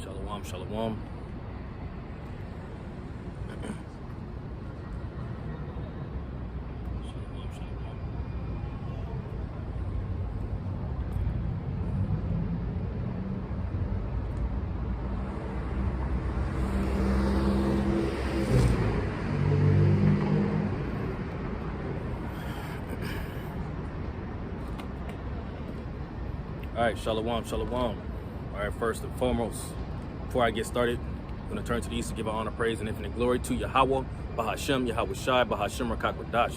Shalom, shalom. All right, shalom, shalom. All right, first and foremost, before I get started, I'm going to turn to the east to give honor, praise, and infinite glory to Yahweh, Bahashem, Yahweh Shai, Bahashem, Rakakwadash.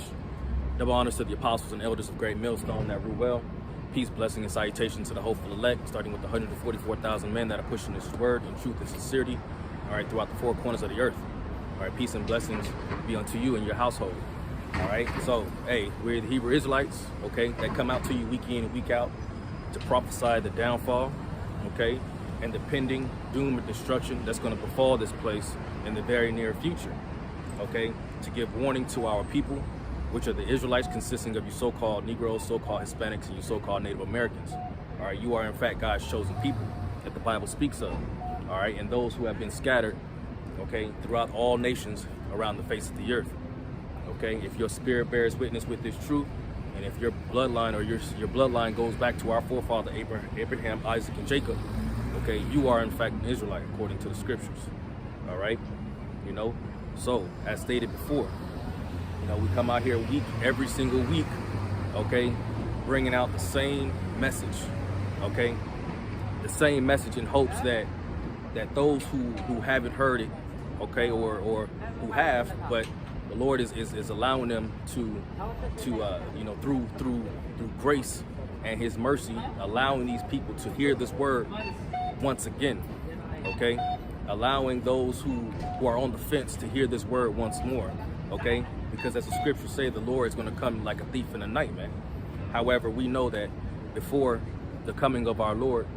Double honors to the apostles and elders of Great Millstone that rule well. Peace, blessing, and salutation to the hopeful elect, starting with the 144,000 men that are pushing this word in truth and sincerity, all right, throughout the four corners of the earth. All right, peace and blessings be unto you and your household. All right, so, hey, we're the Hebrew Israelites, okay, that come out to you week in and week out to prophesy the downfall, okay, and the pending doom and destruction that's going to befall this place in the very near future, okay, to give warning to our people, which are the Israelites, consisting of you so-called Negroes, so-called Hispanics, and you so-called Native Americans. All right, you are in fact God's chosen people that the Bible speaks of, all right, and those who have been scattered, okay, throughout all nations around the face of the earth, okay. If your spirit bears witness with this truth, and if your bloodline or your bloodline goes back to our forefather Abraham, Isaac, and Jacob, okay, you are in fact an Israelite according to the scriptures. All right, you know. So as stated before, you know, we come out here every single week, okay, bringing out the same message, okay, the same message in hopes that those who haven't heard it, okay, or who have, but the Lord is allowing them to you know, through grace and His mercy, allowing these people to hear this word once again, okay? Allowing those who are on the fence to hear this word once more, okay? Because as the scriptures say, the Lord is going to come like a thief in the night, man. However, we know that before the coming of our Lord,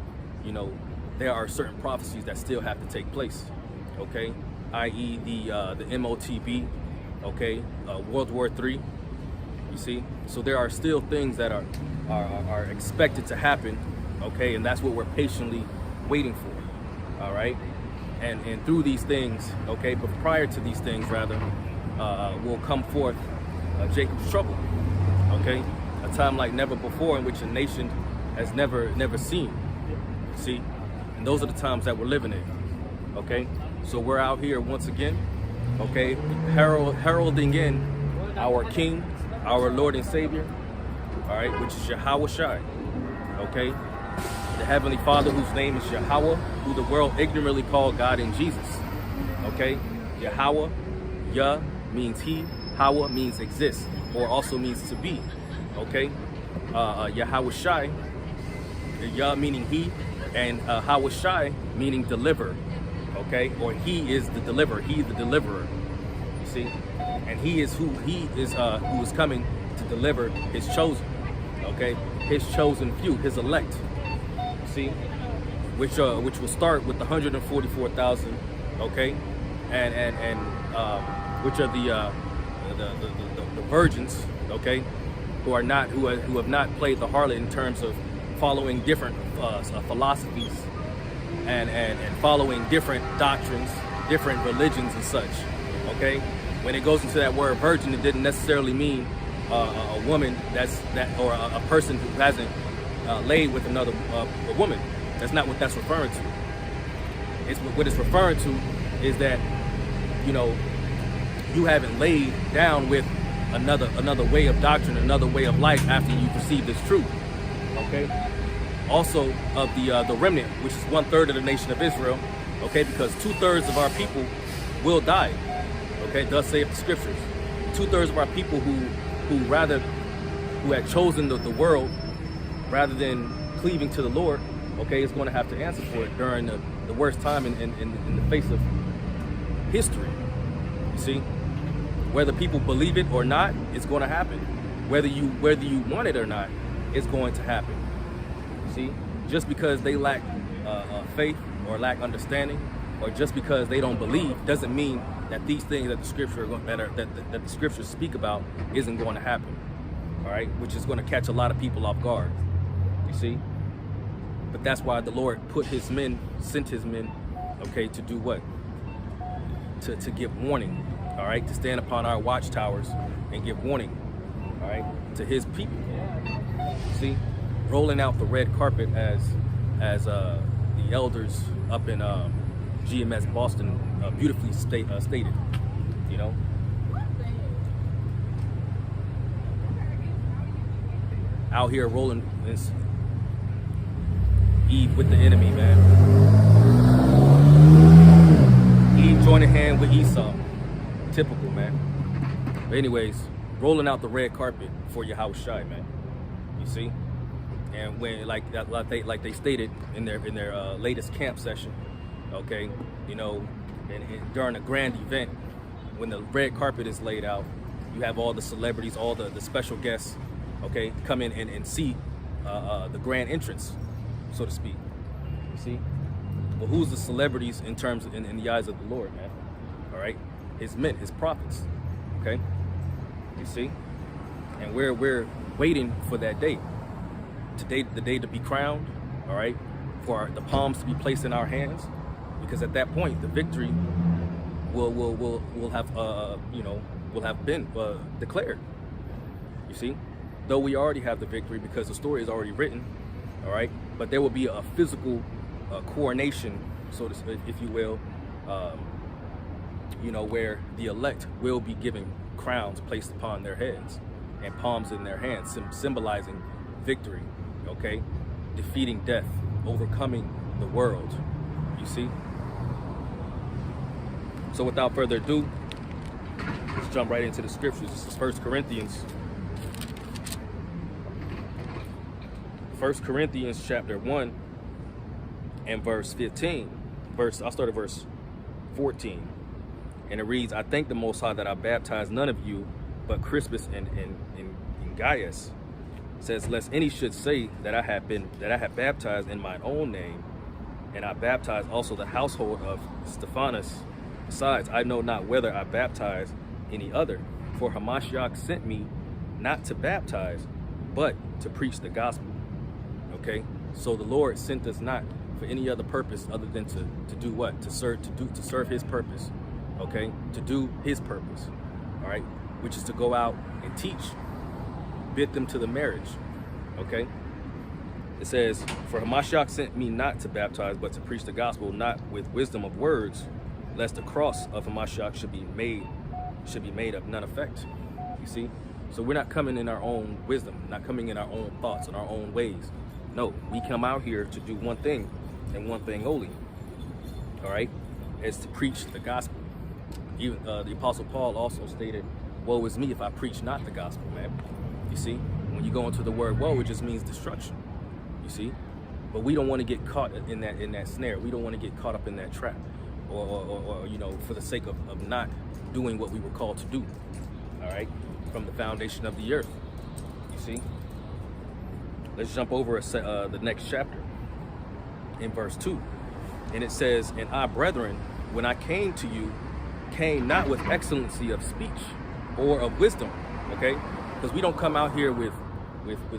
you know, there are certain prophecies that still have to take place, okay? I.e. the MOTB, okay, World War III, you see? So there are still things that are expected to happen, okay, and that's what we're patiently waiting for, all right? And through these things, okay, but prior to these things, rather, will come forth Jacob's trouble, okay? A time like never before in which a nation has never seen, see? And those are the times that we're living in, okay? So we're out here once again, okay, heralding in our King, our Lord and Savior, all right, which is Yahweh Shai, okay, the Heavenly Father whose name is Yahweh, who the world ignorantly called God in Jesus, okay. Yahweh, Yah means He, Hawa means exist, or also means to be, okay. Yahweh Shai, Yah meaning He, and Hawa Shai meaning deliver. Okay, or He is the deliverer. He is the deliverer. You see, and He is who is coming to deliver His chosen. Okay, His chosen few, His elect. You see, which will start with the 144,000. Okay, and which are the virgins. Okay, who have not played the harlot in terms of following different philosophies. And following different doctrines, different religions and such, okay? When it goes into that word virgin, it didn't necessarily mean a woman or a person who hasn't laid with another a woman. That's not what that's referring to. What it's referring to is that, you know, you haven't laid down with another way of doctrine, another way of life after you receive this truth, okay? Also of the remnant, which is 1/3 of the nation of Israel, okay, because 2/3 of our people will die, okay, thus saith the scriptures. 2/3 of our people who had chosen the world rather than cleaving to the Lord, okay, is going to have to answer for it during the worst time in the face of history. You see, whether people believe it or not, it's going to happen. Whether you want it or not, it's going to happen. See, just because they lack faith or lack understanding, or just because they don't believe, doesn't mean that these things that the scripture that the scriptures speak about isn't going to happen. All right, which is going to catch a lot of people off guard. You see, but that's why the Lord sent His men okay, to do what? To give warning, all right, to stand upon our watchtowers and give warning, all right, to his people. See, rolling out the red carpet as the elders up in GMS Boston beautifully stated, you know. Out here rolling this Eve with the enemy, man. Eve joining hand with Esau. Typical, man. But anyways, rolling out the red carpet for Yahushua, man. You see? And when like they stated in their latest camp session, okay, you know, and during a grand event, when the red carpet is laid out, you have all the celebrities, all the special guests, okay, come in and see the grand entrance, so to speak. You see? Well, who's the celebrities in terms of, in the eyes of the Lord, man? All right, his men, his prophets. Okay, you see, and we're waiting for that day. Today, the day to be crowned. All right, for the palms to be placed in our hands, because at that point, the victory will have will have been declared. You see, though we already have the victory because the story is already written. All right, but there will be a physical coronation, so to speak, if you will, you know, where the elect will be given crowns placed upon their heads and palms in their hands, symbolizing victory, okay? Defeating death, overcoming the world, you see? So without further ado, let's jump right into the scriptures. This is 1 Corinthians chapter 1 and verse 15. I'll start at verse 14. And it reads, I thank the Most High that I baptized none of you, but Crispus and Gaius. It says, lest any should say that I have baptized in my own name, and I baptized also the household of Stephanus. Besides, I know not whether I baptized any other. For Hamashiach sent me not to baptize, but to preach the gospel. Okay, so the Lord sent us not for any other purpose other than to do what? To serve his purpose. Okay, to do his purpose. All right, which is to go out and teach, bid them to the marriage. Okay, it says, for Hamashiach sent me not to baptize, but to preach the gospel, not with wisdom of words, lest the cross of Hamashiach should be made of none effect. You see, so we're not coming in our own wisdom, not coming in our own thoughts and our own ways. No, we come out here to do one thing and one thing only. All right, is to preach the gospel. Even the Apostle Paul also stated, woe is me if I preach not the gospel, man. You see, when you go into the word woe, it just means destruction. You see, but we don't want to get caught in that snare. We don't want to get caught up in that trap, or you know, for the sake of not doing what we were called to do. All right, from the foundation of the earth. You see. Let's jump over the next chapter in verse 2. And it says, and I, brethren, when I came to you, came not with excellency of speech or of wisdom, okay? Because we don't come out here with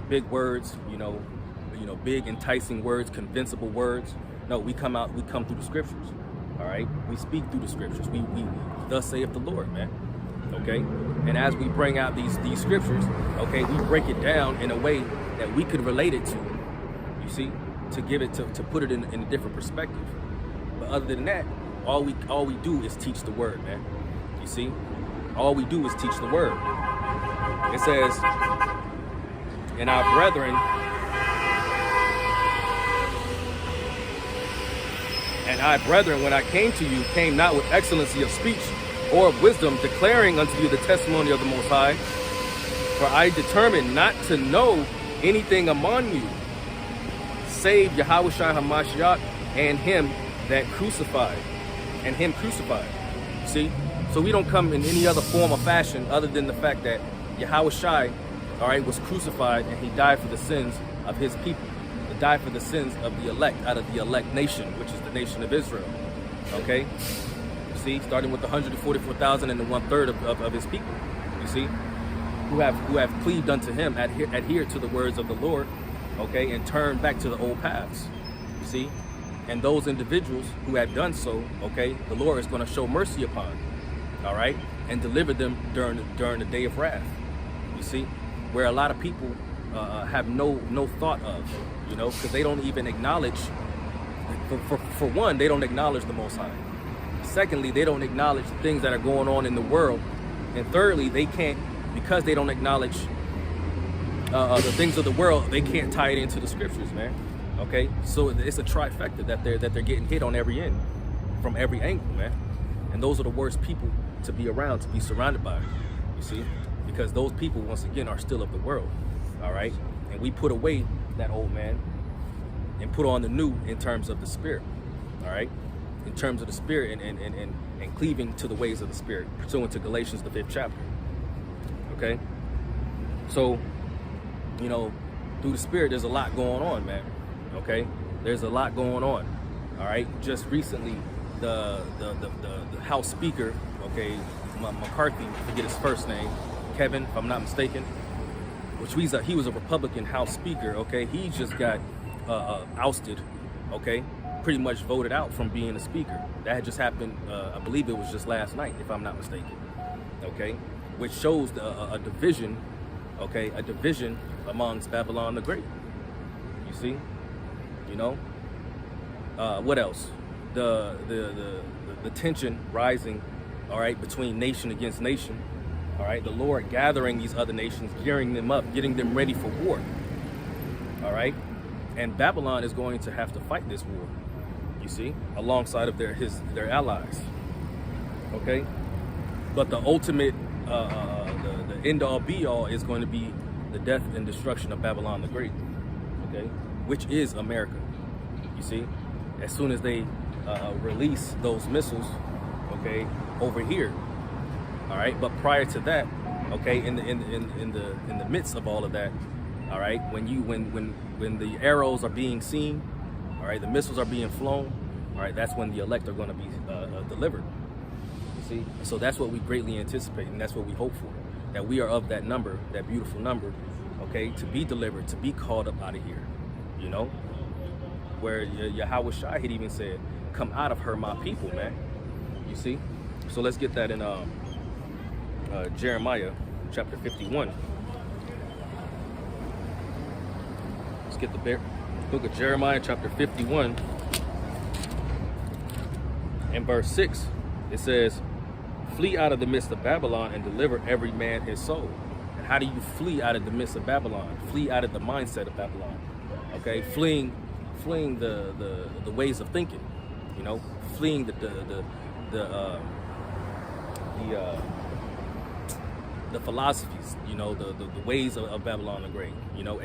big words, you know, big enticing words, convincible words. No, we come through the scriptures, all right? We speak through the scriptures. We thus saith the Lord, man. Okay, and as we bring out these scriptures, okay, we break it down in a way that we could relate it to, you see, to give it to put it in a different perspective. But other than that, all we do is teach the word, man. You see, all we do is teach the word. It says, and our brethren, when I came to you, came not with excellency of speech or of wisdom, declaring unto you the testimony of the Most High. For I determined not to know anything among you, save Yahushua Hamashiach and him that crucified, and him crucified. See? So we don't come in any other form or fashion other than the fact that Yahushua, all right, was crucified and he died for the sins of his people. He died for the sins of the elect, out of the elect nation, which is the nation of Israel. Okay? See, starting with the 144,000 and the 1/3 of his people, you see, who have cleaved unto him, adhered to the words of the Lord, okay, and turned back to the old paths, you see, And those individuals who had done so, okay, the Lord is going to show mercy upon, all right, and deliver them during the day of wrath. You see, where a lot of people have no thought of, you know, because they don't even acknowledge. For one, they don't acknowledge the Most High. Secondly, they don't acknowledge the things that are going on in the world. And thirdly, they can't, because they don't acknowledge the things of the world, they can't tie it into the scriptures, man. Okay, so it's a trifecta that they're getting hit on every end, from every angle, man. And those are the worst people to be around, to be surrounded by, you see, because those people, once again, are still of the world, all right? And we put away that old man and put on the new in terms of the spirit, all right? In terms of the spirit and cleaving to the ways of the spirit, pursuant to Galatians, the 5th chapter, okay? So, you know, through the spirit, there's a lot going on, man, okay? There's a lot going on, all right? Just recently, the House Speaker, okay, McCarthy, I forget his first name, Kevin, if I'm not mistaken, which he was a Republican House Speaker, okay? He just got ousted, okay? Pretty much voted out from being a speaker. That had just happened, I believe it was just last night, if I'm not mistaken, okay? Which shows a division, okay? A division amongst Babylon the Great, you see? You know? What else? The tension rising, all right, between nation against nation, all right? The Lord gathering these other nations, gearing them up, getting them ready for war, all right? And Babylon is going to have to fight this war, you see, alongside of their allies, okay? But the ultimate, the end-all be-all is going to be the death and destruction of Babylon the Great, okay? Which is America, you see? As soon as they release those missiles, okay, over here, all right? But prior to that, okay, in the midst of all of that, all right, when the arrows are being seen, all right, the missiles are being flown, all right, that's when the elect are going to be delivered. You see, so that's what we greatly anticipate, and that's what we hope for, that we are of that number, that beautiful number, okay, to be delivered, to be called up out of here, you know, where Yahweh Shai had even said, "Come out of her, my people," man. You see, so let's get that in Jeremiah chapter 51. Get the book of Jeremiah chapter 51 and verse 6. It says, "Flee out of the midst of Babylon and deliver every man his soul." And how do you flee out of the midst of Babylon? Flee out of the mindset of Babylon, okay? Fleeing the ways of thinking, you know, fleeing the philosophies, you know, the ways of Babylon the Great, you know,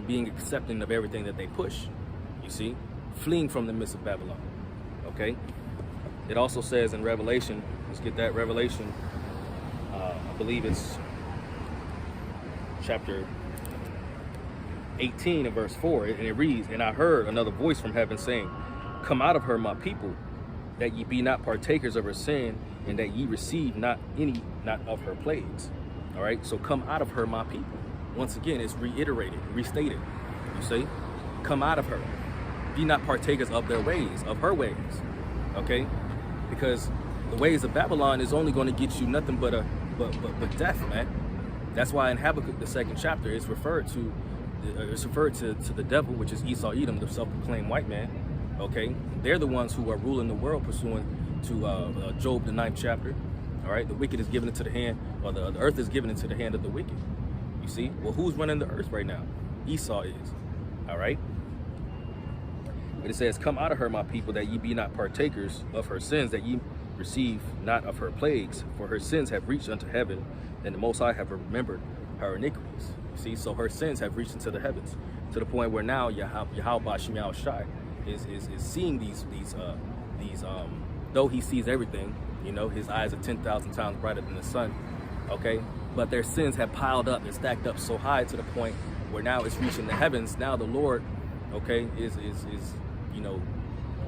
being accepting of everything that they push, you see, fleeing from the midst of Babylon, okay? It also says in Revelation, let's get that, Revelation, I believe it's chapter 18 and verse 4, and it reads, "And I heard another voice from heaven saying, Come out of her, my people, that ye be not partakers of her sin, and that ye receive not of her plagues." All right, so come out of her, my people. Once again, it's reiterated, restated. You see, come out of her. Be not partakers of their ways, of her ways. Okay, because the ways of Babylon is only going to get you nothing but death, man. That's why in Habakkuk, the 2nd chapter, it's referred to the devil, which is Esau Edom, the self-proclaimed white man. Okay, they're the ones who are ruling the world, pursuant to Job, the 9th chapter. All right, the wicked is given into the hand, or the earth is given into the hand of the wicked. You see, well, who's running the earth right now? Esau is. All right, but it says, "Come out of her, my people, that ye be not partakers of her sins, that ye receive not of her plagues, for her sins have reached unto heaven, and the Most High have remembered her iniquities." You see, so her sins have reached into the heavens, to the point where now Yahweh Shai is seeing these though he sees everything, you know, his eyes are 10,000 times brighter than the sun, okay? But their sins have piled up and stacked up so high to the point where now it's reaching the heavens. Now the Lord, okay, is you know,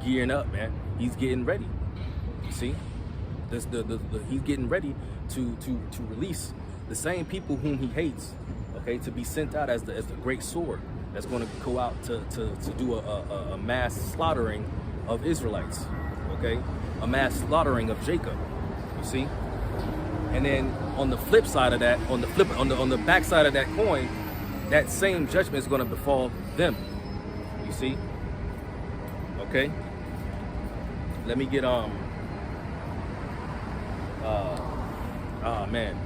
gearing up, man. He's getting ready. You see, he's getting ready to release the same people whom he hates, okay, to be sent out as the great sword that's going to go out to do a mass slaughtering of Israelites, okay? A mass slaughtering of Jacob, you see? And then on the flip side of that, on the back side of that coin, that same judgment is going to befall them, you see? Okay? Let me get, man.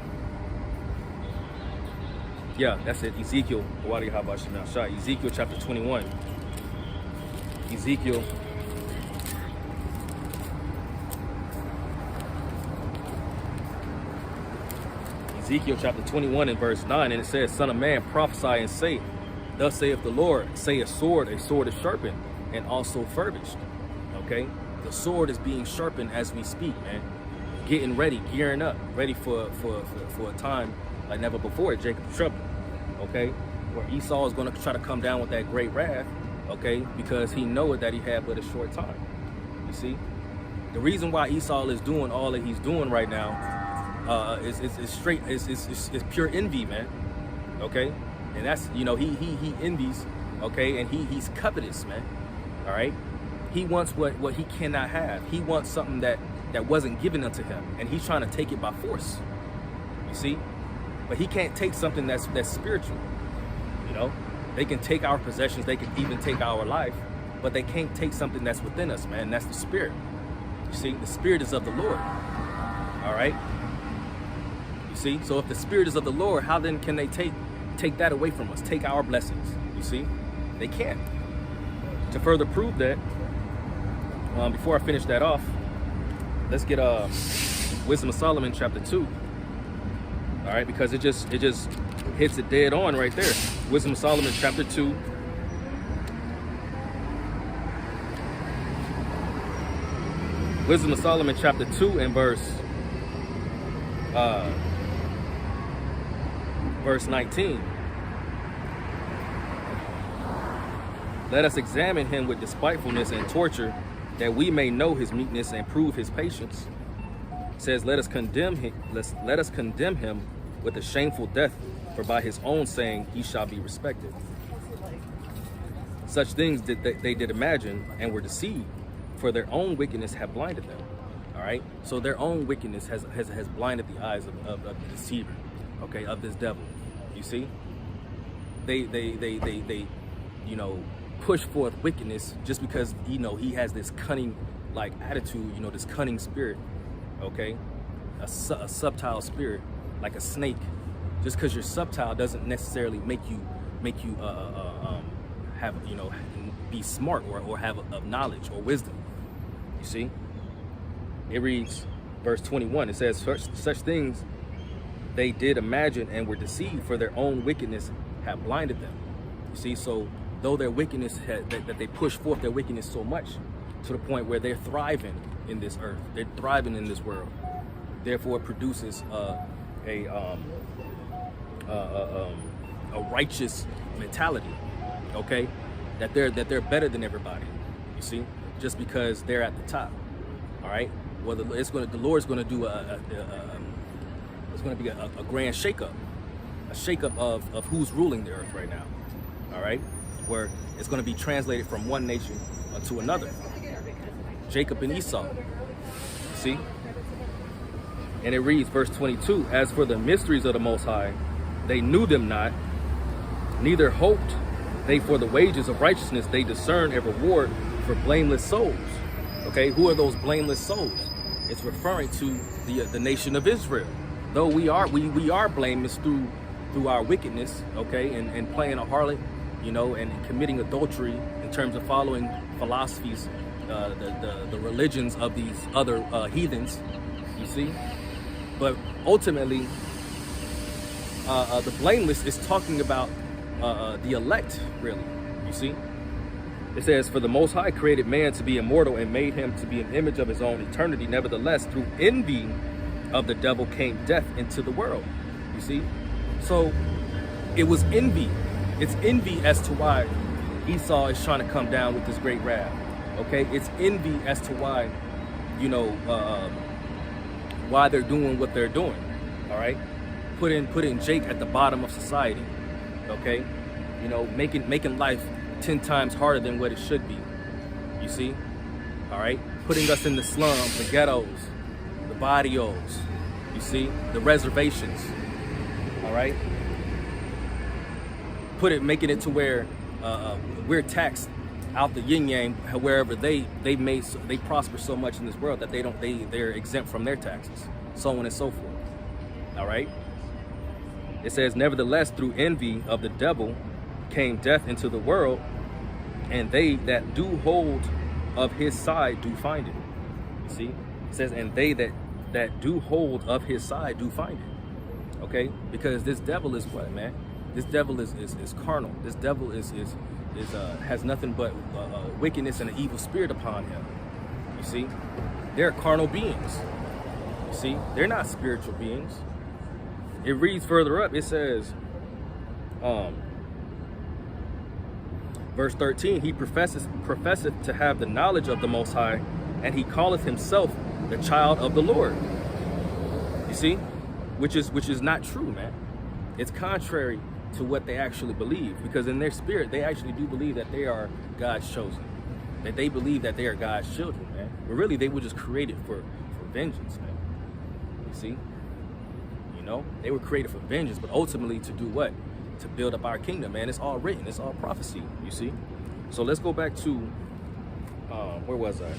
Yeah, that's it. Ezekiel chapter 21. Ezekiel chapter 21 and verse 9, and it says, Son of man, prophesy and say, Thus saith the Lord, say a sword is sharpened and also furbished. Okay? The sword is being sharpened as we speak, man. Getting ready, gearing up, ready for a time like never before at Jacob's trouble. Okay? Where Esau is going to try to come down with that great wrath, okay? Because he knows that he had but a short time. You see? The reason why Esau is doing all that he's doing right now is pure envy, man. Okay? And that's, you know, he envies, okay? And he's covetous, man. All right? He wants what he cannot have. He wants something that wasn't given unto him, and he's trying to take it by force. You see? But he can't take something that's spiritual. You know? They can take our possessions, they can even take our life, but they can't take something that's within us, man. That's the spirit. You see? The spirit is of the Lord. All right? You see? So if the spirit is of the Lord, how then can they take that away from us, take our blessings? You see? They can't. To further prove that, before I finish that off, let's get Wisdom of Solomon chapter 2. All right, because it just hits it dead on right there. Wisdom of Solomon chapter 2. Wisdom of Solomon chapter 2 and verse 19. Let us examine him with despitefulness and torture, that we may know his meekness and prove his patience. It says, let us condemn him with a shameful death, for by his own saying he shall be respected. Such things they did imagine and were deceived, for their own wickedness have blinded them. All right, so their own wickedness has blinded the eyes of the deceiver, okay, of this devil. You see, they you know, push forth wickedness just because, you know, he has this cunning like attitude, you know, this cunning spirit, okay, a subtile spirit, like a snake. Just because you're subtile doesn't necessarily make you have, you know, be smart or have a knowledge or wisdom. You see, it reads verse 21. It says, such things they did imagine and were deceived, for their own wickedness have blinded them. You see, so though their wickedness that they push forth their wickedness so much to the point where they're thriving in this earth, they're thriving in this world. Therefore, it produces a righteous mentality, okay? That they're better than everybody. You see, just because they're at the top. All right. Well, the Lord's going to do it's going to be a grand shakeup, of who's ruling the earth right now. All right, where it's going to be translated from one nation to another. Jacob and Esau. See? And it reads, verse 22, as for the mysteries of the Most High, they knew them not, neither hoped they for the wages of righteousness. They discern a reward for blameless souls. Okay, who are those blameless souls? It's referring to the nation of Israel. Though we are blameless through our wickedness, okay, and playing a harlot, you know, and committing adultery in terms of following philosophies, the religions of these other heathens, you see. But ultimately, the blameless is talking about the elect, really, you see. It says, for the Most High created man to be immortal and made him to be an image of his own eternity. Nevertheless, through envy of the devil came death into the world, you see. So it was envy. It's envy as to why Esau is trying to come down with this great wrath. Okay, it's envy as to why, you know, why they're doing what they're doing. All right, putting Jake at the bottom of society. Okay, you know, making life 10 times harder than what it should be. You see, all right? Putting us in the slums, the ghettos, the barrios, you see, the reservations, all right? Making it to where we're taxed out the yin yang, wherever they prosper so much in this world that they're exempt from their taxes, so on and so forth. All right. It says, nevertheless, through envy of the devil came death into the world, and they that do hold of his side do find it. You see, it says, and they that do hold of his side do find it. Okay, because this devil is what, man? This devil is carnal. This devil has nothing but wickedness and an evil spirit upon him. You see, they're carnal beings. You see, they're not spiritual beings. It reads further up. It says, verse 13, he professeth to have the knowledge of the Most High, and he calleth himself the child of the Lord. You see, which is not true, man. It's contrary to what they actually believe, because in their spirit they actually do believe that they are God's chosen, that they believe that they are God's children, man. But really they were just created for vengeance, man. You see, you know, they were created for vengeance, but ultimately to do what? To build up our kingdom, man. It's all written, it's all prophecy, you see. So let's go back to where was I?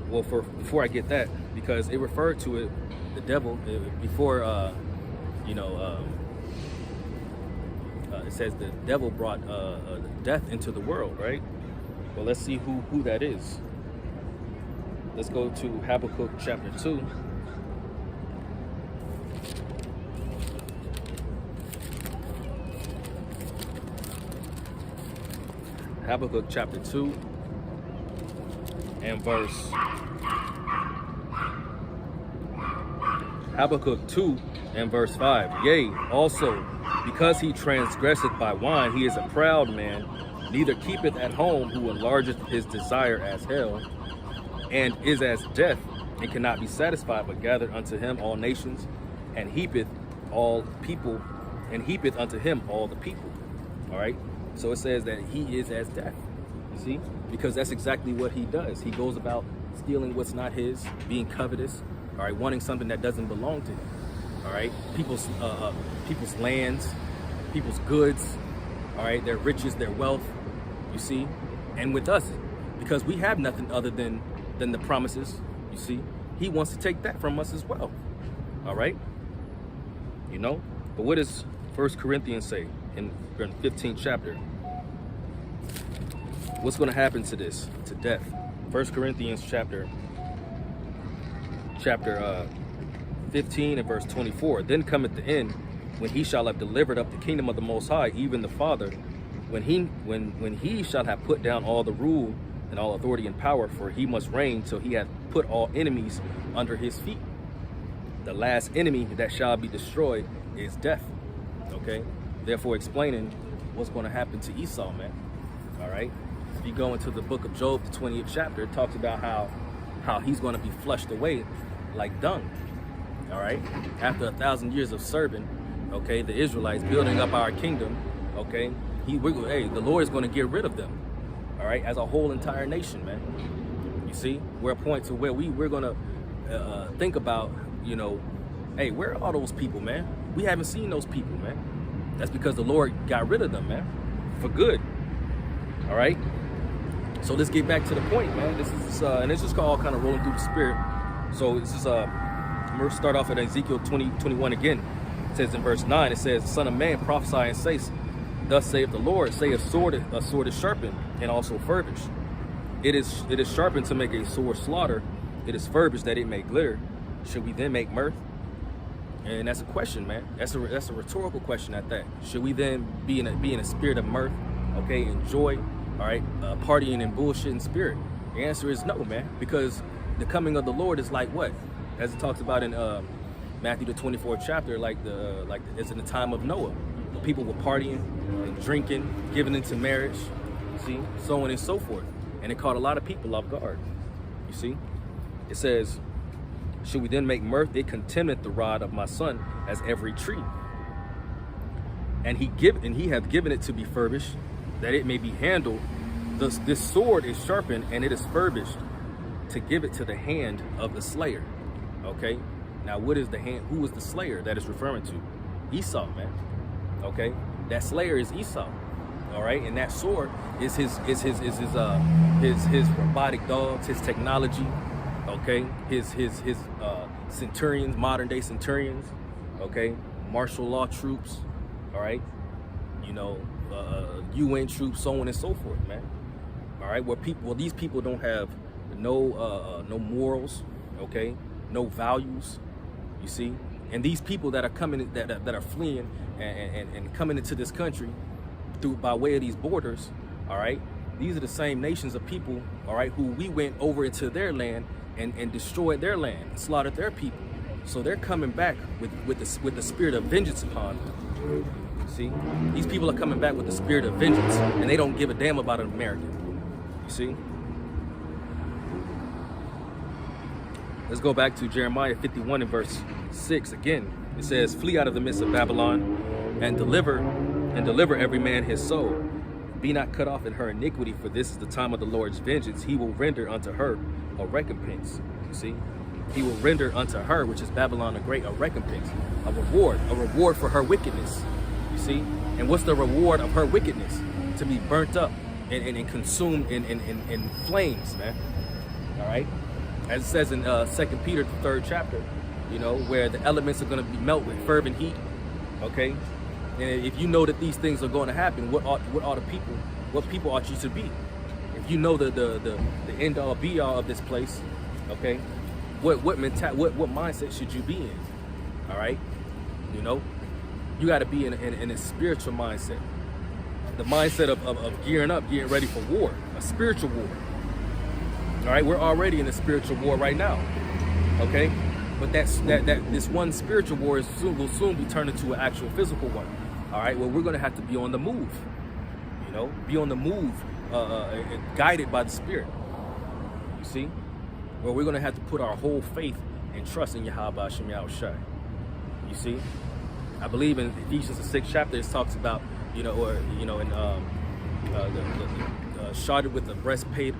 Well, before I get that, because it referred to it, the devil, before it says the devil brought death into the world, right? Well, let's see who that is. Let's go to Habakkuk chapter 2. Habakkuk chapter 2 and verse Habakkuk 2 and verse 5. Yea, also, because he transgresseth by wine, he is a proud man, neither keepeth at home, who enlargeth his desire as hell, and is as death, and cannot be satisfied, but gather unto him all nations, and heapeth all people, and heapeth unto him all the people. All right. So it says that he is as death. You see, because that's exactly what he does. He goes about stealing what's not his, being covetous. All right, wanting something that doesn't belong to him. All right, people's lands, people's goods. All right, their riches, their wealth. You see, and with us, because we have nothing other than the promises. You see, he wants to take that from us as well. All right, you know. But what does 1 Corinthians say in the 15th chapter? What's going to happen to this? To death. 1 Corinthians chapter 15 and verse 24. Then cometh the end, when he shall have delivered up the kingdom of the Most High, even the Father, when he shall have put down all the rule and all authority and power, for he must reign till he hath put all enemies under his feet. The last enemy that shall be destroyed is death. Okay, therefore explaining what's going to happen to Esau, man. All right, if you go into the book of Job, the 20th chapter, it talks about how he's going to be flushed away like dung. All right, after 1,000 years of serving, okay, the Israelites building up our kingdom, okay, the Lord is going to get rid of them. All right, as a whole entire nation, man. You see, we're at a point to where we're going to think about, you know, hey, where are all those people, man? We haven't seen those people, man. That's because the Lord got rid of them, man, for good. All right. So let's get back to the point, man. This is and it's just all kind of rolling through the spirit. So this is I'm gonna start off at Ezekiel 20:21 again. It says in verse 9, it says, "Son of man, prophesy and say, thus saith the Lord, say a sword is sharpened and also furbished. It is sharpened to make a sore slaughter. It is furbished that it may glitter. Should we then make mirth?" And that's a question, man. That's a rhetorical question at that. Should we then be in a spirit of mirth, okay, and joy, all right, partying and bullshit in spirit? The answer is no, man, because the coming of the Lord is like what? As it talks about in Matthew the 24th chapter, like it's in the time of Noah. The people were partying and drinking, giving into marriage, see, so on and so forth. And it caught a lot of people off guard. You see, it says, "Should we then make mirth? It contemneth the rod of my son as every tree. And he hath given it to be furbished, that it may be handled This sword is sharpened and it is furbished to give it to the hand of the slayer. Okay, now what is the hand? Who is the slayer that is referring to? Esau, man. Okay, that slayer is Esau. All right, and that sword is his robotic dogs, his technology. Okay, his centurions, modern day centurions. Okay, martial law troops. All right, you know, UN troops, so on and so forth, man. All right, these people don't have no morals. Okay, no values. You see, and these people that are coming, that are fleeing and coming into this country by way of these borders, all right, these are the same nations of people, all right, who we went over into their land and destroyed their land, slaughtered their people. So they're coming back with the spirit of vengeance upon them. See, these people are coming back with the spirit of vengeance, and they don't give a damn about an American. You see. Let's go back to Jeremiah 51 and verse 6 again. It says, "Flee out of the midst of Babylon, and deliver every man his soul. Be not cut off in her iniquity, for this is the time of the Lord's vengeance. He will render unto her a recompense." You see, he will render unto her, which is Babylon the Great, a recompense, a reward for her wickedness. You see, and what's the reward of her wickedness? To be burnt up and consumed in flames, man. All right, as it says in 2 Peter, the 3rd chapter, you know, where the elements are going to be melt with fervent heat. Okay, and if you know that these things are going to happen, what people ought you to be? If you know the end all be all of this place, okay, what mindset should you be in? All right, you know, you got to be in a spiritual mindset, the mindset of gearing up, getting ready for war, a spiritual war. All right, we're already in a spiritual war right now. Okay, but this one spiritual war will soon be turned into an actual physical one. All right, well, we're going to have to be on the move, you know, be on the move, guided by the Spirit. You see, well, we're going to have to put our whole faith and trust in Yahweh Hashem Yahushai. You see, I believe in Ephesians the 6th chapter, it talks about, you know, or you know, in sharded with the breastplate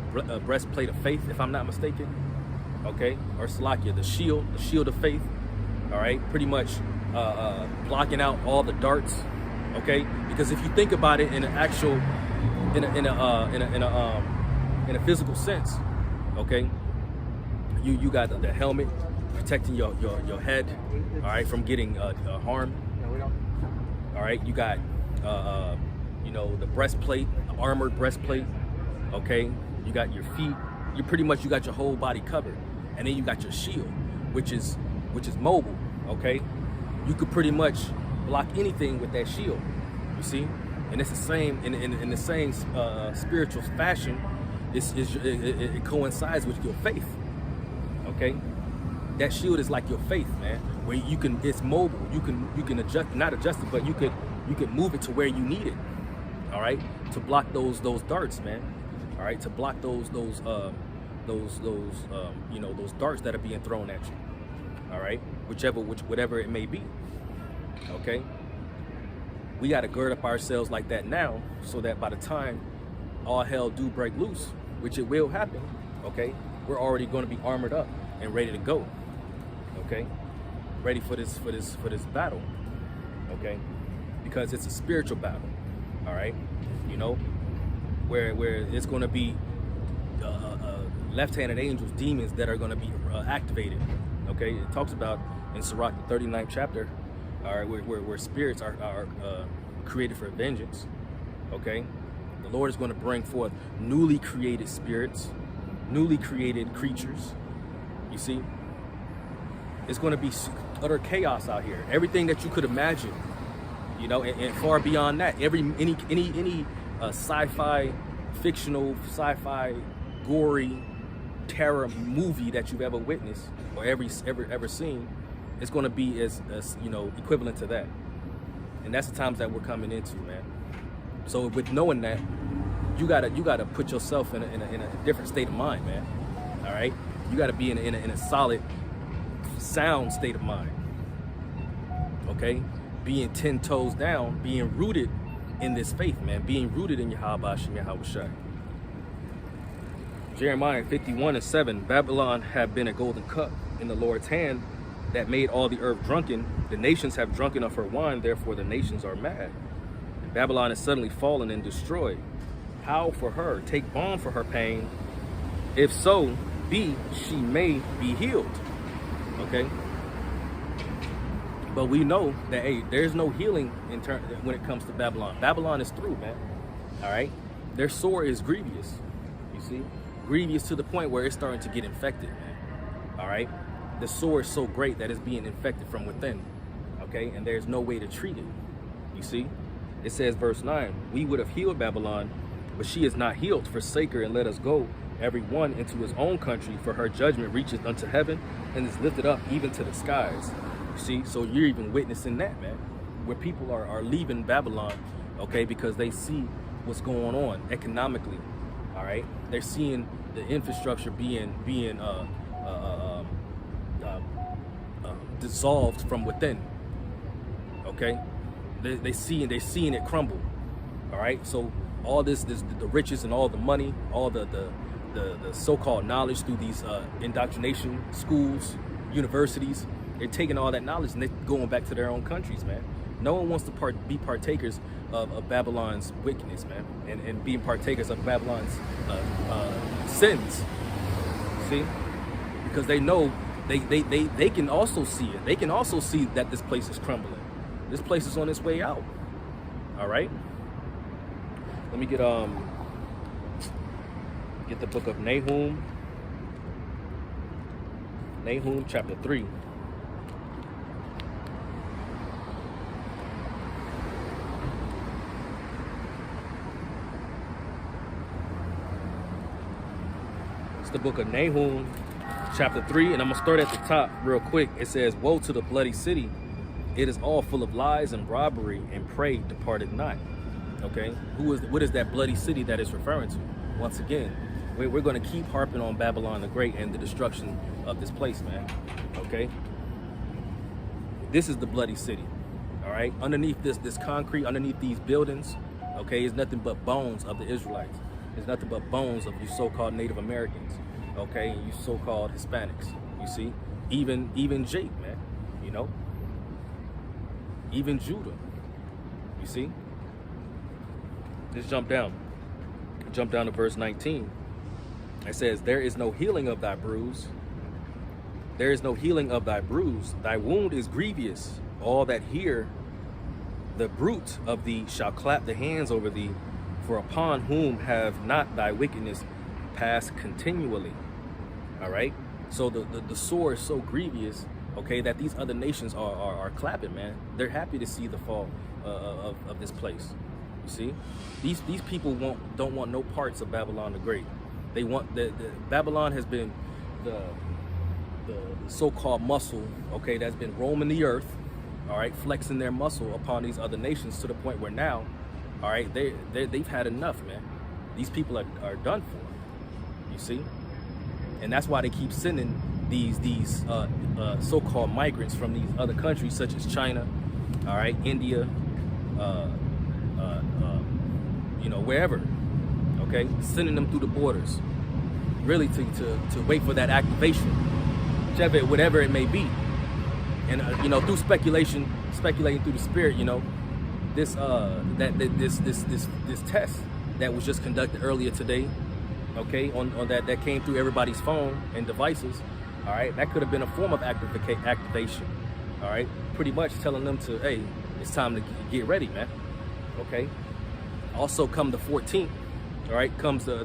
of faith, if I'm not mistaken. Okay, or Salakia, the shield of faith. All right, pretty much blocking out all the darts. Okay, because if you think about it in an actual, in a physical sense, okay, you got the helmet protecting your head, all right, from getting harmed. All right, you got you know, the breastplate, the armored breastplate. Okay, you got your feet. You got your whole body covered, and then you got your shield, which is mobile. Okay, you could pretty much block anything with that shield. You see, and it's the same in the same spiritual fashion. It coincides with your faith. Okay, that shield is like your faith, man. Where it's mobile. You can adjust, not adjust it, but you could move it to where you need it. All right, to block those darts, man. All right, to block those you know, those darts that are being thrown at you. All right, whatever it may be. Okay, we got to gird up ourselves like that now, so that by the time all hell do break loose, which it will happen, okay, we're already going to be armored up and ready to go. Okay, ready for this battle. Okay, because it's a spiritual battle. All right, you know, where it's going to be left-handed angels, demons that are going to be activated. Okay, it talks about in Sirach, the 39th chapter, all right, where spirits are created for vengeance. Okay, the Lord is going to bring forth newly created spirits, newly created creatures. You see, it's going to be utter chaos out here. Everything that you could imagine, you know, and far beyond that. Any sci-fi, fictional, sci-fi, gory, terror movie that you've ever witnessed or ever seen, it's going to be as you know, equivalent to that. And that's the times that we're coming into, man. So with knowing that, you gotta put yourself in a different state of mind, man. All right, you gotta be in a solid, sound state of mind. Okay, being 10 toes down, being rooted in this faith, man. Being rooted in Yahweh Hashem Yahushai. Jeremiah 51:7, Babylon had been a golden cup in the Lord's hand that made all the earth drunken. The nations have drunken of her wine, therefore the nations are mad. And Babylon is suddenly fallen and destroyed. Howl for her, take balm for her pain. If so be, she may be healed. Okay? But we know that, hey, there's no healing when it comes to Babylon. Babylon is through, man. All right? Their sore is grievous, you see? Grievous to the point where it's starting to get infected, man. All right? The sore is so great that it's being infected from within, okay? And there's no way to treat it, you see? It says, verse 9, we would have healed Babylon, but she is not healed. Forsake her and let us go, every one into his own country, for her judgment reaches unto heaven and is lifted up even to the skies. You see? So you're even witnessing that, man, where people are leaving Babylon, okay, because they see what's going on economically, all right? They're seeing the infrastructure being dissolved from within, okay? They're seeing it crumble, all right? So all this the riches and all the money, all the so-called knowledge through these indoctrination schools, universities, they're taking all that knowledge and they're going back to their own countries, man. No one wants to be partakers of Babylon's wickedness, man, and being partakers of Babylon's sins, see? Because they know they can also see it. They can also see that this place is crumbling. This place is on its way out. All right. Let me get the book of Nahum. Nahum chapter 3. It's the book of Nahum chapter 3, and I'm gonna start at the top real quick. It says, woe to the bloody city, it is all full of lies and robbery, and prey departed not. Okay, what is that bloody city that is referring to? Once again, we're going to keep harping on Babylon the Great and the destruction of this place, man. Okay, this is the bloody city. All right, underneath this concrete, underneath these buildings, okay, is nothing but bones of the Israelites. It's nothing but bones of you so-called Native Americans, okay, and you so-called Hispanics. You see, even Jake, man, you know, even Judah. You see. Let's jump down to verse 19. It says, there is no healing of thy bruise. There is no healing of thy bruise. Thy wound is grievous. All that hear the bruit of thee shall clap the hands over thee, for upon whom have not thy wickedness passed continually. All right. So the sore is so grievous, okay, that these other nations are clapping, man. They're happy to see the fall of this place. See, these people don't want no parts of Babylon the Great. They want the Babylon has been the so-called muscle, okay, that's been roaming the earth, all right, flexing their muscle upon these other nations to the point where now, all right, they've had enough, man. These people are done for. You see, and that's why they keep sending these so-called migrants from these other countries such as China, all right, India. You know, wherever, okay, sending them through the borders, really to wait for that activation, whatever it may be. And you know, through speculating through the spirit, you know, this test that was just conducted earlier today, okay, on that came through everybody's phone and devices, all right, that could have been a form of activation, all right, pretty much telling them to, hey, it's time to get ready, man, okay. Also, come the 14th, all right,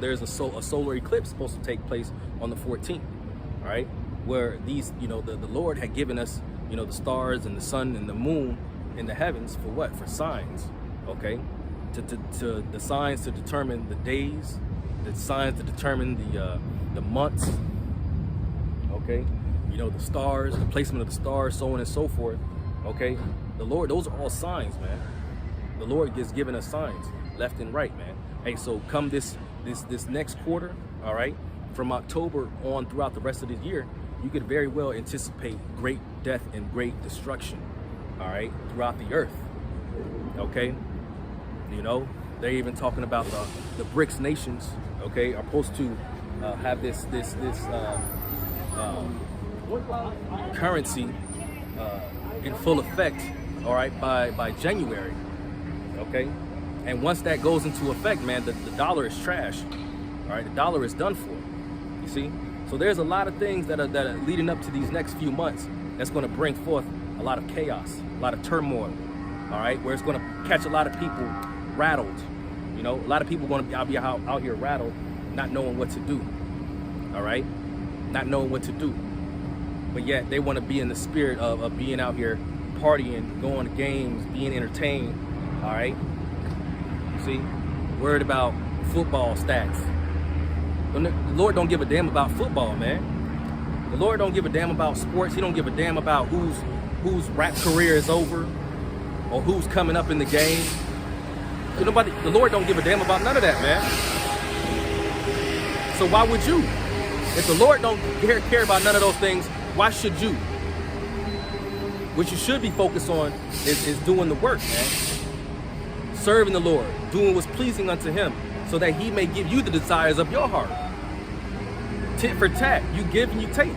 there's a solar eclipse supposed to take place on the 14th, all right, where these, you know, the Lord had given us, you know, the stars and the sun and the moon in the heavens for what? For signs, okay, to the signs to determine the days, the signs to determine the months, okay, you know, the stars, the placement of the stars, so on and so forth, okay. The Lord, those are all signs, man. The Lord is giving us signs left and right, man. Hey, so come this next quarter, all right, from October on throughout the rest of the year, you could very well anticipate great death and great destruction, all right, throughout the earth, okay. You know, they're even talking about the BRICS nations, okay, are supposed to have this currency in full effect, all right, by January, okay? And once that goes into effect, man, the dollar is trash, all right? The dollar is done for, you see? So there's a lot of things that are leading up to these next few months that's going to bring forth a lot of chaos, a lot of turmoil, all right? Where it's going to catch a lot of people rattled, you know? A lot of people going to be out here rattled, not knowing what to do, all right? Not knowing what to do. But yet they want to be in the spirit of being out here partying, going to games, being entertained, all right? See? Worried about football stats. The Lord don't give a damn about football, man. The Lord don't give a damn about sports. He don't give a damn about whose rap career is over or who's coming up in the game. So the Lord don't give a damn about none of that, man. So why would you? If the Lord don't care about none of those things, why should you? What you should be focused on is doing the work, man. Serving the Lord, doing what's pleasing unto him, so that he may give you the desires of your heart. Tit for tat, you give and you take,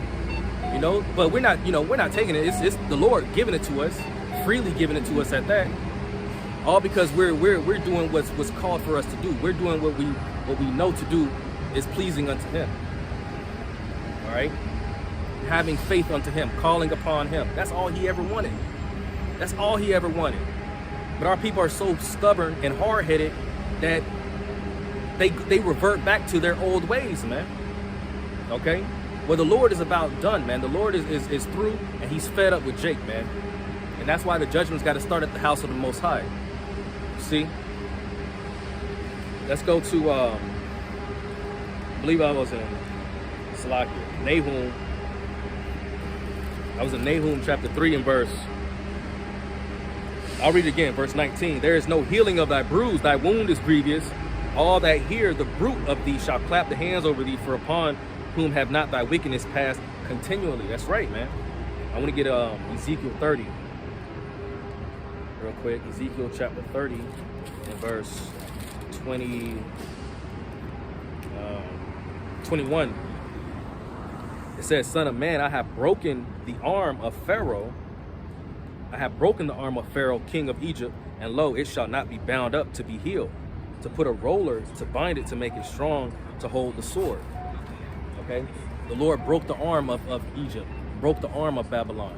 you know. But we're not taking it. It's the Lord giving it to us, freely giving it to us at that. All because we're doing what's called for us to do. We're doing what we know to do is pleasing unto him. All right, having faith unto him, calling upon him. That's all he ever wanted. That's all he ever wanted. But our people are so stubborn and hard-headed that they revert back to their old ways, man. Okay? Well, the Lord is about done, man. The Lord is through, and he's fed up with Jake, man. And that's why the judgment's got to start at the house of the Most High. See? Let's go to, I believe I was in Nahum. I was in Nahum chapter 3 and verse. I'll read it again, verse 19. There is no healing of thy bruise, thy wound is grievous. All that hear the bruit of thee shall clap the hands over thee, for upon whom have not thy wickedness passed continually. That's right, man. I want to get Ezekiel 30 real quick. Ezekiel chapter 30 and verse 21. It says, Son of man, I have broken the arm of Pharaoh. I have broken the arm of Pharaoh, king of Egypt, and lo, it shall not be bound up to be healed, to put a roller, to bind it, to make it strong, to hold the sword. Okay? The Lord broke the arm of Egypt, broke the arm of Babylon.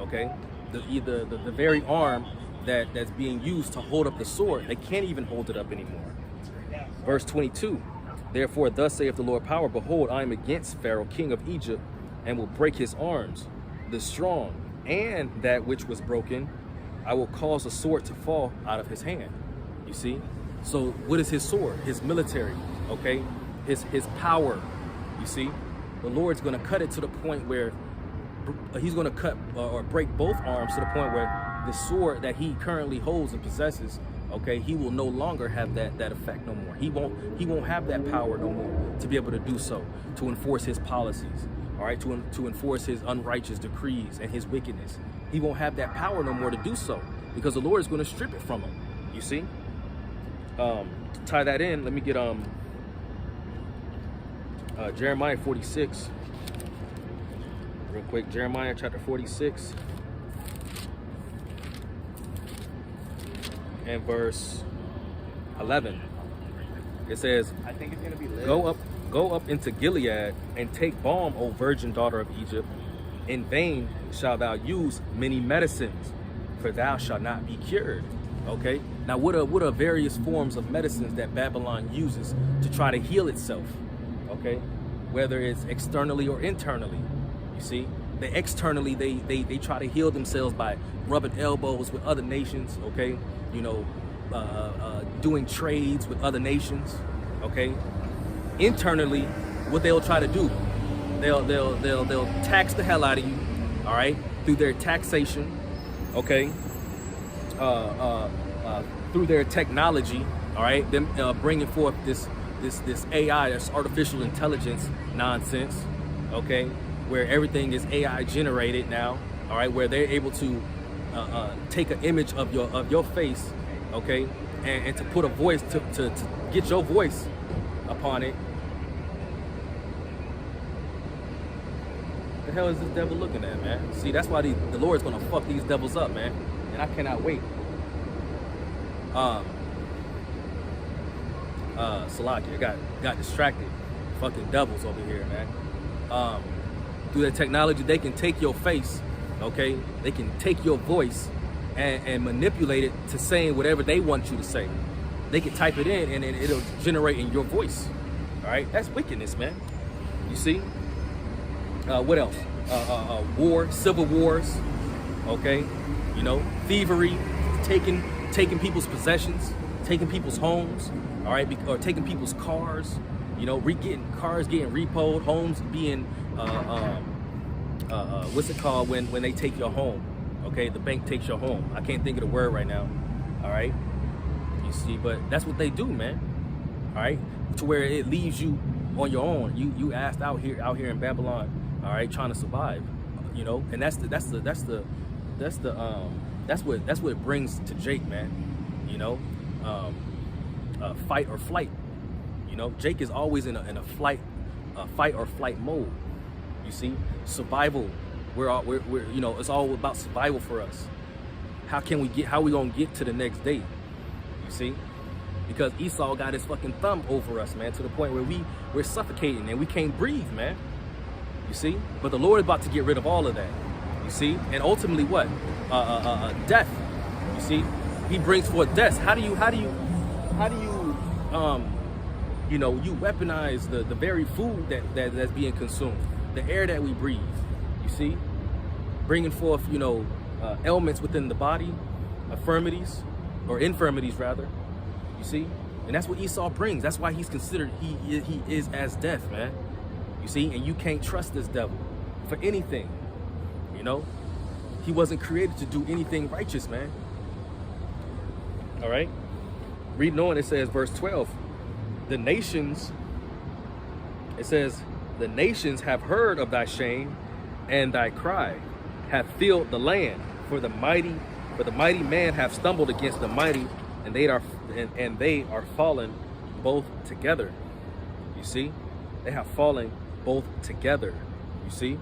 Okay? The very arm that's being used to hold up the sword, they can't even hold it up anymore. Verse 22. Therefore, thus saith the Lord power, behold, I am against Pharaoh, king of Egypt, and will break his arms, the strong, and that which was broken, I will cause a sword to fall out of his hand. You see? So what is his sword? His military, okay? His power, you see? The Lord's going to cut it to the point where he's going to cut or break both arms to the point where the sword that he currently holds and possesses, okay, he will no longer have that effect no more. He won't have that power no more to be able to do so, to enforce his policies, all right, to enforce his unrighteous decrees and his wickedness. He won't have that power no more to do so, because the Lord is going to strip it from him. You see? To tie that in, let me get Jeremiah 46 real quick. Jeremiah chapter 46 and verse 11. It says, I think it's gonna be lit. Go up into Gilead and take balm, O virgin daughter of Egypt. In vain shalt thou use many medicines, for thou shalt not be cured. Okay, now what are various forms of medicines that Babylon uses to try to heal itself? Okay, whether it's externally or internally. You see, externally they try to heal themselves by rubbing elbows with other nations. Okay, you know, doing trades with other nations. Okay, internally, what they'll try to do, they'll tax the hell out of you. All right, through their taxation. Okay. Through their technology, all right, them bringing forth this AI, this artificial intelligence nonsense, okay, where everything is AI generated now, all right, where they're able to take an image of your face, okay, and to put a voice to get your voice upon it, hell is this devil looking at, man? See, that's why the Lord's gonna fuck these devils up, man. And I cannot wait. Salaki, I got distracted. Fucking devils over here, man. Through that technology, they can take your face, okay? They can take your voice and manipulate it to saying whatever they want you to say. They can type it in and it'll generate in your voice. All right, that's wickedness, man. You see? What else? War, civil wars, okay? You know, thievery, taking people's possessions, taking people's homes, all right, or taking people's cars, you know, cars getting repoed, homes being, what's it called when they take your home, okay? The bank takes your home. I can't think of the word right now, all right? You see, but that's what they do, man, all right? To where it leaves you on your own. You asked out here in Babylon, all right, trying to survive, you know, and that's what it brings to Jake, man, you know, fight or flight, you know. Jake is always in a fight or flight mode. You see, survival. We're you know, it's all about survival for us. How we gonna get to the next day? You see, because Esau got his fucking thumb over us, man, to the point where we're suffocating and we can't breathe, man. You see, but the Lord is about to get rid of all of that. You see, and ultimately what? Death. You see, He brings forth death. How do you you know, you weaponize the very food that's being consumed, the air that we breathe. You see, bringing forth, you know, ailments within the body, infirmities rather. You see, and that's what Esau brings. That's why he's considered he is as death, man. You see, and you can't trust this devil for anything. You know, he wasn't created to do anything righteous, man. All right, reading on, it says, verse 12, the nations have heard of thy shame, and thy cry hath filled the land. For the mighty man have stumbled against the mighty, and they are fallen both together. You see, they have fallen both together. You see,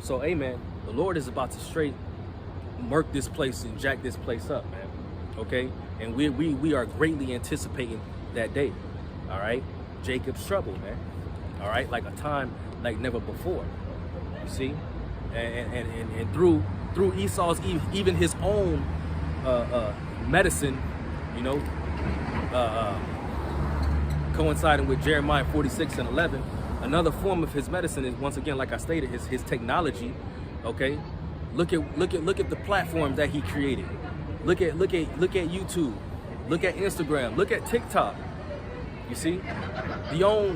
so amen. The Lord is about to straight murk this place and jack this place up, man. Okay, and we are greatly anticipating that day. All right, Jacob's trouble, man. All right, like a time like never before. You see, and through Esau's even his own medicine, you know, coinciding with Jeremiah 46:11. Another form of his medicine is, once again, like I stated, his technology. Okay, look at the platforms that he created. Look at YouTube. Look at Instagram. Look at TikTok. You see,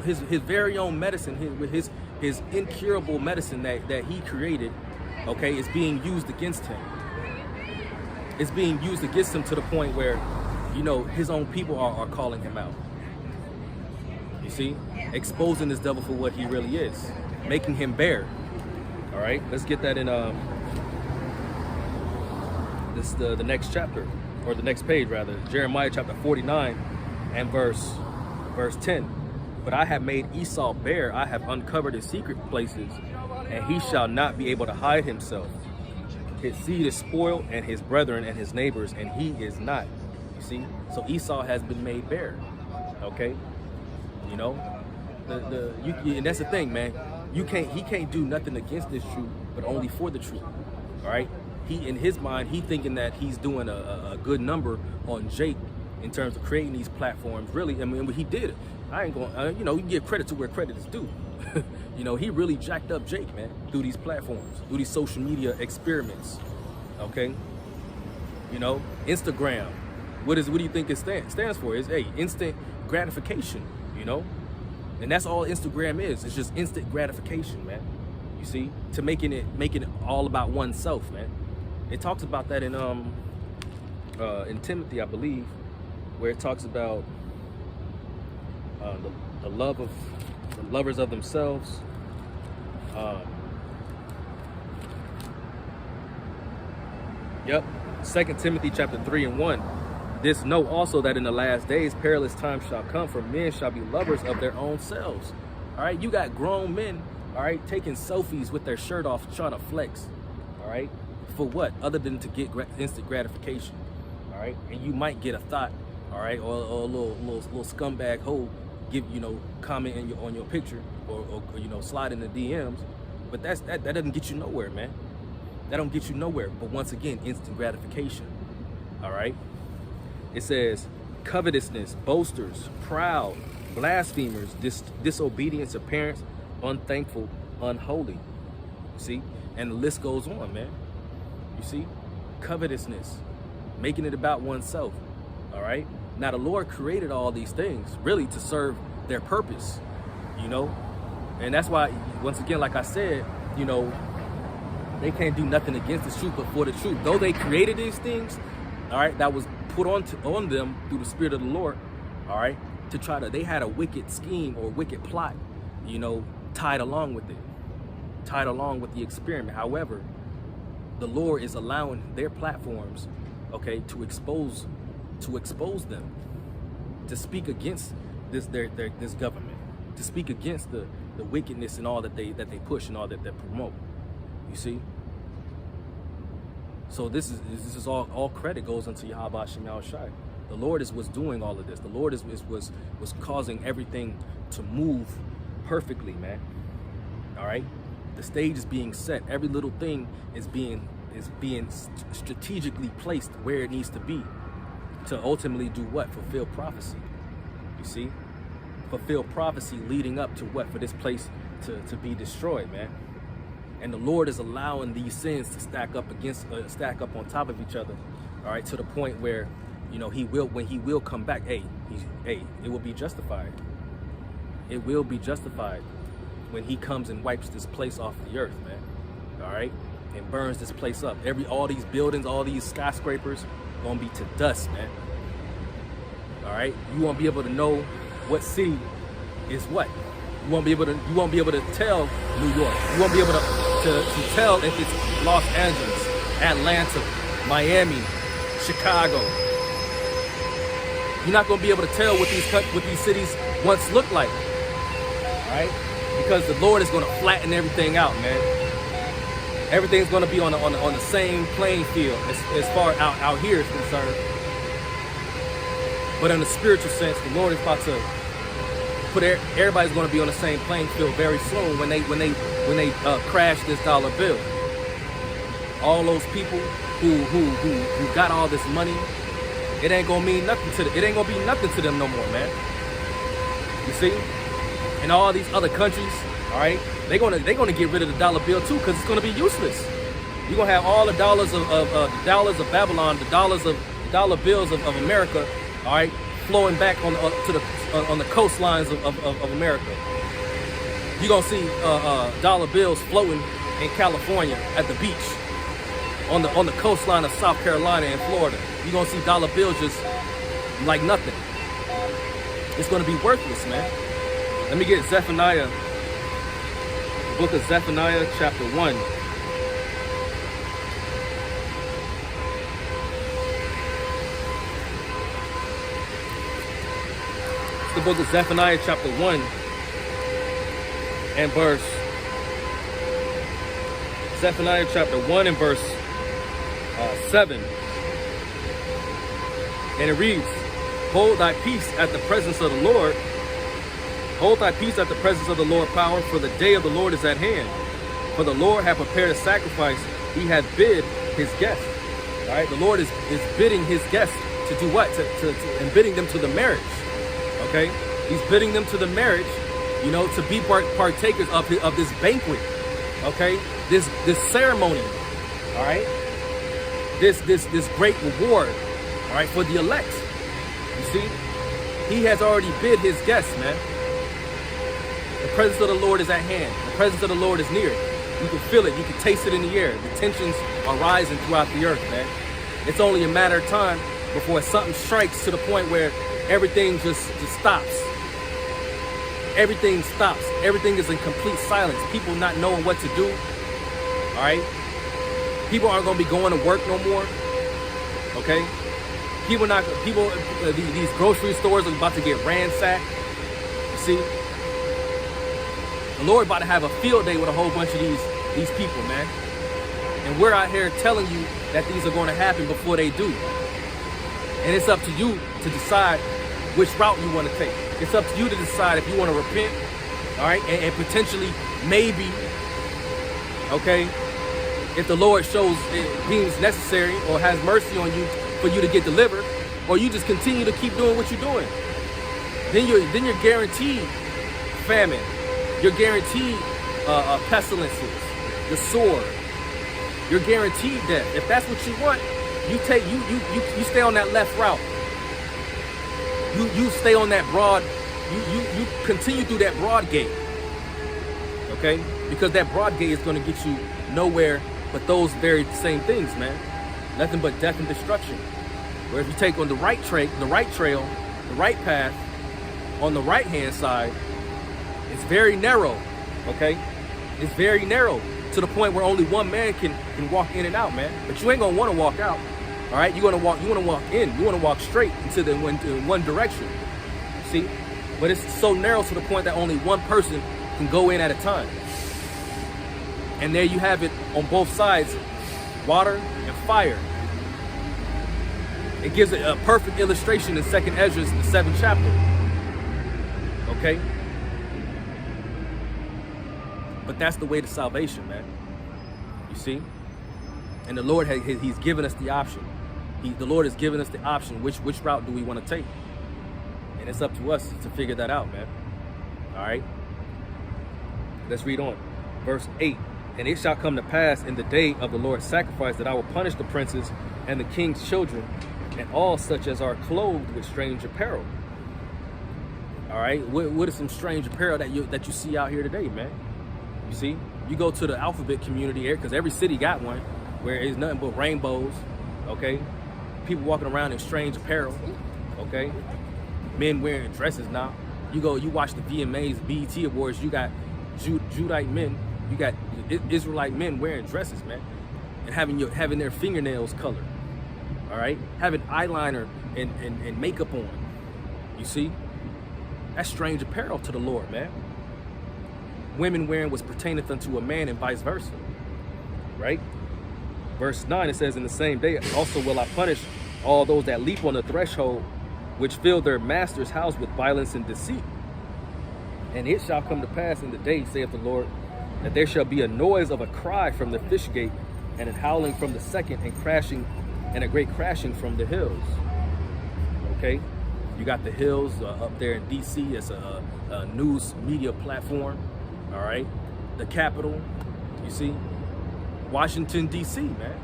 his very own medicine, his incurable medicine that he created, okay, is being used against him. It's being used against him to the point where, you know, his own people are calling him out. You see, exposing this devil for what he really is, making him bare. All right, let's get that in the next chapter, or the next page rather, Jeremiah chapter 49 and verse 10. But I have made Esau bare, I have uncovered his secret places, and he shall not be able to hide himself. His seed is spoiled, and his brethren and his neighbors, and he is not. You see, so Esau has been made bare. Okay, you know, and that's the thing, man. He can't do nothing against this truth, but only for the truth. All right, he, in his mind, he thinking that he's doing a good number on Jake in terms of creating these platforms. Really, I mean, what he did, I ain't going, you know, you give credit to where credit is due. You know, he really jacked up Jake, man, through these platforms, through these social media experiments. Okay, you know, Instagram. What do you think it stands for? It's instant gratification. You know, and that's all Instagram is. It's just instant gratification, man. You see, to making it all about oneself, man. It talks about that in Timothy, I believe, where it talks about the lovers of themselves. Yep, 2 Timothy chapter 3:1. This know also that in the last days perilous times shall come, for men shall be lovers of their own selves. All right, you got grown men all right, taking selfies with their shirt off, trying to flex, all right, for what? Other than to get instant gratification, all right, and you might get a thought, all right, or a little scumbag hoe give, you know, comment on your picture, or you know, slide in the DMs, but that doesn't get you nowhere, man. That don't get you nowhere. But once again, instant gratification, all right. It says covetousness, boasters, proud, blasphemers, disobedience to parents, unthankful, unholy. See, and the list goes on, man. You see, covetousness, making it about oneself. All right. Now the Lord created all these things really to serve their purpose, you know, and that's why, once again, like I said, you know, they can't do nothing against the truth, but for the truth. Though they created these things, all right, that was put on them through the Spirit of the Lord, all right, to try to, they had a wicked scheme or wicked plot, you know, tied along with it, tied along with the experiment. However, the Lord is allowing their platforms, okay, to expose them, to speak against this government, to speak against the wickedness and all that they push and all that they promote. You see? So this is all credit goes unto Yahweh Shem Yahushai. The Lord was doing all of this. The Lord was causing everything to move perfectly, man. All right? The stage is being set. Every little thing is being strategically placed where it needs to be to ultimately do what? Fulfill prophecy. You see? Fulfill prophecy leading up to what? For this place to be destroyed, man. And the Lord is allowing these sins to stack up on top of each other, all right, to the point where, you know, when he will come back, it will be justified. It will be justified when he comes and wipes this place off the earth, man, all right, and burns this place up. All these buildings, all these skyscrapers, gonna be to dust, man. All right, you won't be able to know what city is what. You won't be able to tell New York. You won't be able to tell if it's Los Angeles, Atlanta, Miami, Chicago. You're not going to be able to tell what these cities once looked like, all right? Because the Lord is going to flatten everything out, man. Everything's going to be on the same playing field as far out here is concerned. But in the spiritual sense, the Lord is about to everybody's going to be on the same playing field very soon when they crash this dollar bill. All those people who got all this money, it ain't gonna mean nothing to them. It ain't gonna be nothing to them no more, man. You see? And all these other countries, all right, they're gonna get rid of the dollar bill too, because it's gonna be useless. You're gonna have all the dollars of Babylon, the dollar bills of America, all right, flowing back on the coastlines of America. You're gonna see dollar bills floating in California at the beach, on the coastline of South Carolina and Florida. You're gonna see dollar bills just like nothing. It's gonna be worthless, man. Let me get Zephaniah, the book of Zephaniah, chapter 1. The book of Zephaniah chapter 1 and verse Zephaniah chapter 1 and verse 7, and it reads, hold thy peace at the presence of the Lord, hold thy peace at the presence of the Lord power, for the day of the Lord is at hand, for the Lord hath prepared a sacrifice, he hath bid his guests. All right, the Lord is bidding his guests to do what? And bidding them to the marriage. Okay, he's bidding them to the marriage, you know, to be partakers of this banquet. Okay, this ceremony. All right, this great reward. All right, for the elect. You see, he has already bid his guests, man. The presence of the Lord is at hand. The presence of the Lord is near. You can feel it. You can taste it in the air. The tensions are rising throughout the earth, man. It's only a matter of time before something strikes to the point where everything just stops. Everything stops. Everything is in complete silence. People not knowing what to do. All right? People aren't going to be going to work no more. Okay? These grocery stores are about to get ransacked. You see? The Lord about to have a field day with a whole bunch of these people, man. And we're out here telling you that these are going to happen before they do. And it's up to you to decide which route you want to take. It's up to you to decide if you want to repent, all right, and potentially, maybe, okay, if the Lord shows it deems necessary or has mercy on you for you to get delivered, or you just continue to keep doing what you're doing. Then you're guaranteed famine. You're guaranteed pestilences, the sword. You're guaranteed death. If that's what you want, you stay on that left route. You stay on that broad. You continue through that broad gate. Okay, because that broad gate is going to get you nowhere but those very same things, man. Nothing but death and destruction. Where if you take on the right trail, the right path, on the right-hand side, it's very narrow, okay? It's very narrow to the point where only one man can walk in and out, man. But you ain't gonna want to walk out, all right? You want to walk in. You want to walk straight into one direction. See? But it's so narrow to the point that only one person can go in at a time. And there you have it on both sides, water and fire. It gives it a perfect illustration in 2nd Ezra, the 7th chapter. Okay? But that's the way to salvation, man. You see? And the Lord, he's given us the option. The Lord has given us the option, which route do we want to take? And it's up to us to figure that out, man. All right? Let's read on. Verse 8. And it shall come to pass in the day of the Lord's sacrifice that I will punish the princes and the king's children and all such as are clothed with strange apparel. All right, what is some strange apparel that you see out here today, man? You see, you go to the alphabet community here, because every city got one, where it's nothing but rainbows, okay? People walking around in strange apparel, okay? Men wearing dresses now. You watch the VMAs, BET Awards, you got Judite men, you got Israelite men wearing dresses, man, and having their fingernails colored. All right, having eyeliner and makeup on. You see, that's strange apparel to the Lord, man. Women wearing what pertaineth unto a man and vice versa. Right? Verse 9, it says, in the same day also will I punish all those that leap on the threshold, which fill their master's house with violence and deceit. And it shall come to pass in the day, saith the Lord, that there shall be a noise of a cry from the fish gate, and a howling from the second, and crashing, and a great crashing from the hills. Okay, you got the hills up there in DC. It's a news media platform. All right, the capital. You see, Washington DC, man.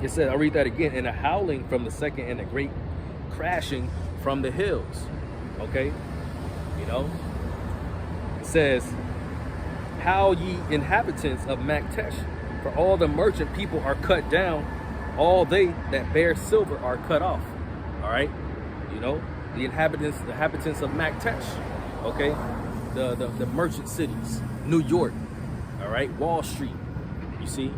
It said, I'll read that again. And a howling from the second, and a great crashing from the hills. Okay, you know, it says, how ye inhabitants of Maktesh, for all the merchant people are cut down, all they that bear silver are cut off. All right, you know, the inhabitants of Maktesh, okay, the merchant cities, New York, all right, Wall Street, you see,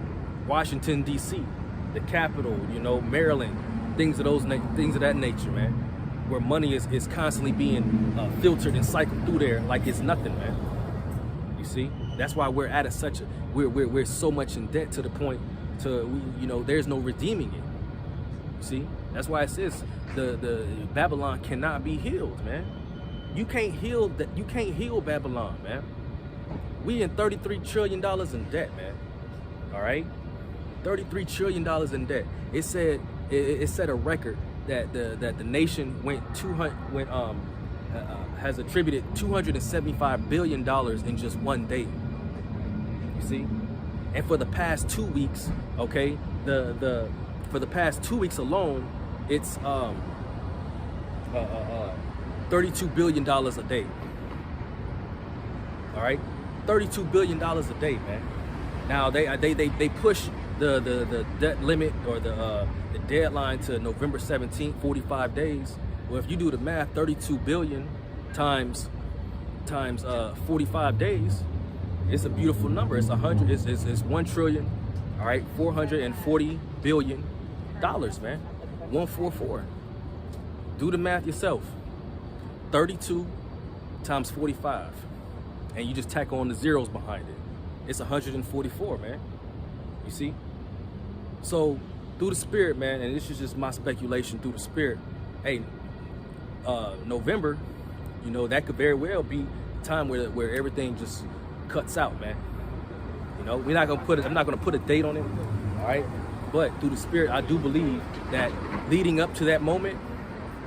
Washington D.C., the capital, you know, Maryland, things of that nature, man, where money is constantly being filtered and cycled through there like it's nothing, man. You see, that's why we're at we're so much in debt to the point there's no redeeming it. You see, that's why it says the Babylon cannot be healed, man. You can't heal that. You can't heal Babylon, man. We in $33 trillion in debt, man. All right, $33 trillion in debt. It said it set a record that the nation has attributed $275 billion in just one day. You see, and for the past 2 weeks, okay, for the past 2 weeks alone, it's $32 billion a day. All right, $32 billion a day, man. Now they push the debt limit or the deadline to November 17th, 45 days. Well, if you do the math, 32 billion times 45 days, it's a beautiful number. It's 1 trillion, all right, 440 billion dollars, man. 144. Do the math yourself. 32 times 45. and you just tack on the zeros behind it. It's 144, man. You see? So through the spirit, man, and this is just my speculation through the spirit, hey, November, you know, that could very well be a time where everything just cuts out, man. You know, I'm not gonna put a date on it, all right? But through the spirit, I do believe that leading up to that moment,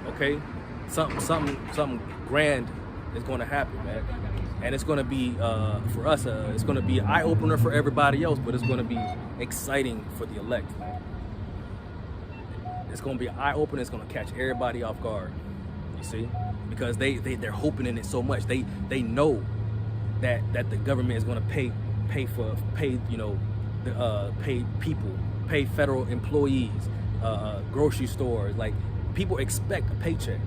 okay, something grand is gonna happen, man. And it's gonna be, for us, it's gonna be an eye-opener for everybody else, but it's gonna be exciting for the elect, man. It's gonna be an eye-opener, it's gonna catch everybody off guard, you see? Because they're hoping in it so much. They know that the government is gonna pay people, pay federal employees, grocery stores. Like, people expect a paycheck.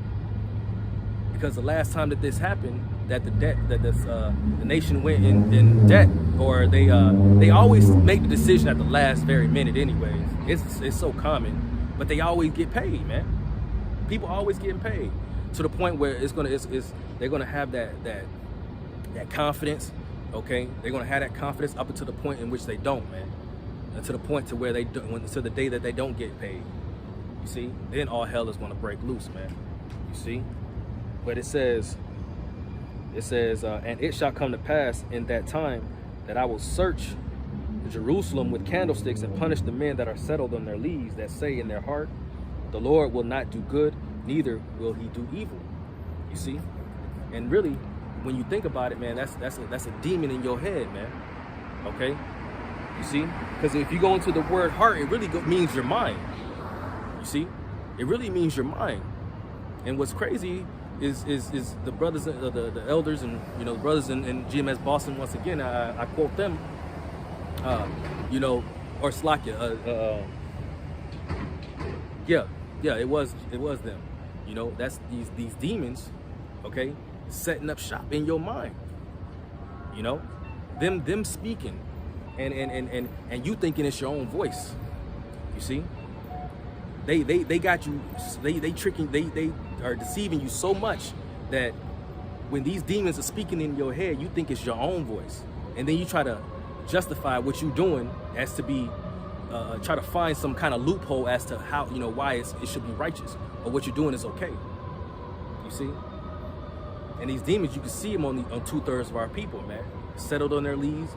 Because the last time that this happened, that the nation went in debt, or they always make the decision at the last very minute anyways. It's so common, but they always get paid, man. People always getting paid, to the point where they're gonna have that confidence, okay? They're gonna have that confidence up until the point in which they don't, man. And to the point to where to the day that they don't get paid. You see? Then all hell is gonna break loose, man. You see? But it says, and it shall come to pass in that time that I will search Jerusalem with candlesticks and punish the men that are settled on their leaves, that say in their heart, the Lord will not do good, neither will he do evil. You see? And really, when you think about it, man, that's a demon in your head, man. Okay? You see? Because if you go into the word heart, it really means your mind. You see? It really means your mind. And what's crazy is the brothers, the elders, and the brothers in GMS Boston. Once again, I quote them. Or Slakia. Yeah, it was them. That's these demons, okay, setting up shop in your mind. Them speaking, and you thinking it's your own voice. You see, they got you. They tricking. They are deceiving you so much that when these demons are speaking in your head, you think it's your own voice, and then you try to justify what you're doing as to be, try to find some kind of loophole as to how, why it should be righteous, or what you're doing is okay. You see? And these demons, you can see them on 2/3 of our people, man. Settled on their leaves,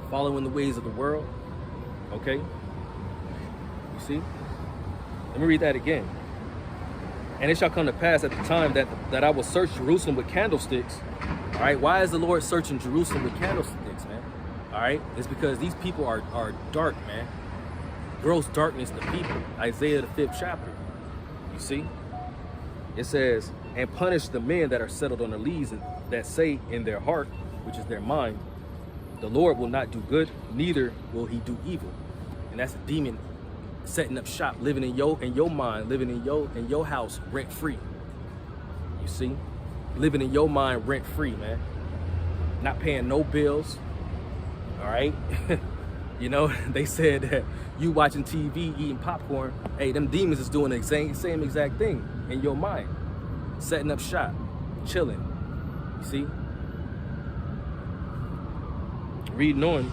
following the ways of the world. Okay? You see? Let me read that again. And it shall come to pass at the time that I will search Jerusalem with candlesticks. All right? Why is the Lord searching Jerusalem with candlesticks, man? All right? It's because these people are dark, man. Gross darkness to people. Isaiah the 5th chapter. You see? It says, and punish the men that are settled on their leaves, and that say in their heart, which is their mind, the Lord will not do good, neither will he do evil. And that's a demon setting up shop, living in your mind, living in your house rent free. You see? Living in your mind rent free, man. Not paying no bills. All right? They said that you watching TV, eating popcorn, hey, them demons is doing the same exact thing in your mind. Setting up shop, chilling. You see? Reading on,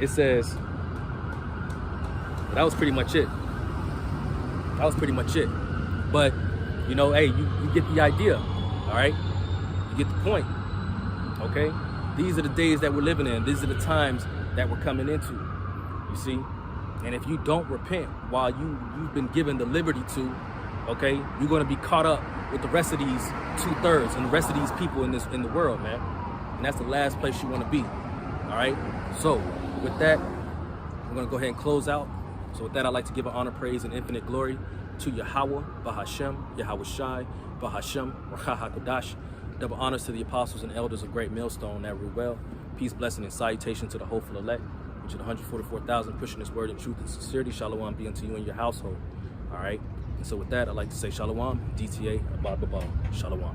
it says, that was pretty much it. But, hey, you get the idea, all right? You get the point, okay? These are the days that we're living in. These are the times that we're coming into, you see? And if you don't repent while you've been given the liberty to, okay, you're going to be caught up with the rest of these 2/3 and the rest of these people in the world, man. And that's the last place you want to be, all right? So with that, I'm going to go ahead and close out. So with that, I'd like to give an honor, praise, and infinite glory to Yahweh, Bahashem, Yahweh Shai, Bahashem, Racha HaKodash. Double honors to the apostles and elders of Great Millstone that rule well. Peace, blessing, and salutation to the hopeful elect, which are the 144,000 pushing this word in truth and sincerity. Shalom be unto you and your household. All right? And so with that, I'd like to say Shalom, DTA, Abba Baba, Shalom.